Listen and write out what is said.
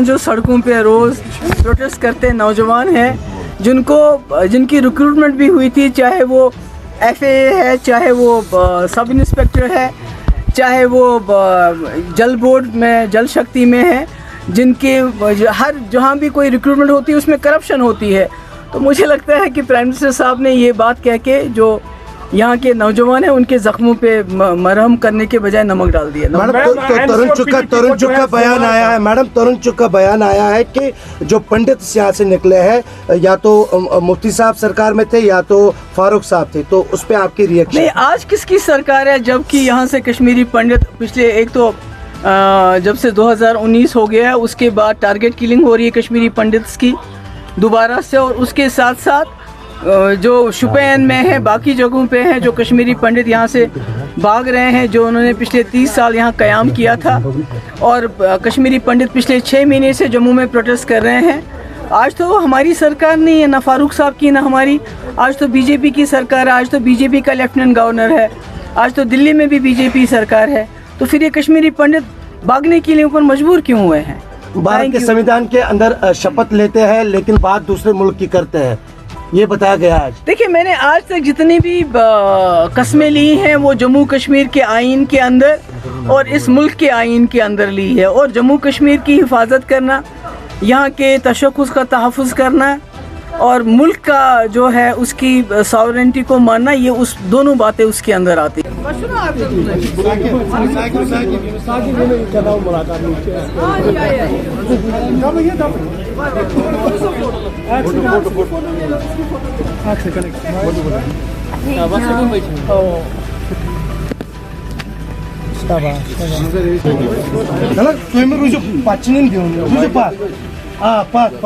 जो सड़कों पे रोज़ प्रोटेस्ट करते नौजवान हैं, जिनकी रिक्रूटमेंट भी हुई थी, चाहे वो FAA है, चाहे वो सब इंस्पेक्टर है, चाहे वो जल बोर्ड में, जल शक्ति में है, जिनके हर जहाँ भी कोई रिक्रूटमेंट होती है उसमें करप्शन होती है। तो मुझे लगता है कि प्राइम मिनिस्टर साहब ने ये बात कह के जो यहाँ के नौजवान हैं उनके जख्मों पे मरहम करने के बजाय नमक डाल दिया। तरुण चुग का बयान आया है मैडम, तरुण चुग का बयान आया है कि जो पंडित यहाँ से निकले हैं या तो मुफ्ती साहब सरकार में थे या तो फारूक साहब थे, तो उस पर आपकी रिएक्शन? नहीं, आज किसकी सरकार है जबकि यहाँ से कश्मीरी पंडित पिछले एक तो जब से 2019 हो गया है उसके बाद टारगेट किलिंग हो रही है कश्मीरी पंडित्स की दोबारा से, और उसके साथ साथ जो शुपैन में है, बाकी जगहों पे हैं जो कश्मीरी पंडित यहाँ से भाग रहे हैं, जो उन्होंने पिछले 30 साल यहाँ क़याम किया था, और कश्मीरी पंडित पिछले 6 महीने से जम्मू में प्रोटेस्ट कर रहे हैं। आज तो हमारी सरकार नहीं है, ना फारूक साहब की ना हमारी, आज तो बीजेपी की सरकार है, आज तो बीजेपी का लेफ्टिनेंट गवर्नर है, आज तो दिल्ली में भी बीजेपी सरकार है। तो फिर ये कश्मीरी पंडित भागने के लिए ऊपर मजबूर क्यों हुए हैं? भारत के संविधान के अंदर शपथ लेते हैं लेकिन बात दूसरे मुल्क की करते हैं, ये बताया गया आज। देखिए, मैंने आज तक जितनी भी कस्में ली हैं वो जम्मू कश्मीर के आइन के अंदर और इस मुल्क के आइन के अंदर ली है, और जम्मू कश्मीर की हिफाजत करना, यहाँ के तशक्कुस का तहफ़्फ़ुज़ करना और मुल्क का जो है उसकी सॉवरेनिटी को मानना, ये उस दोनों बातें उसके अंदर आती हैं। पाक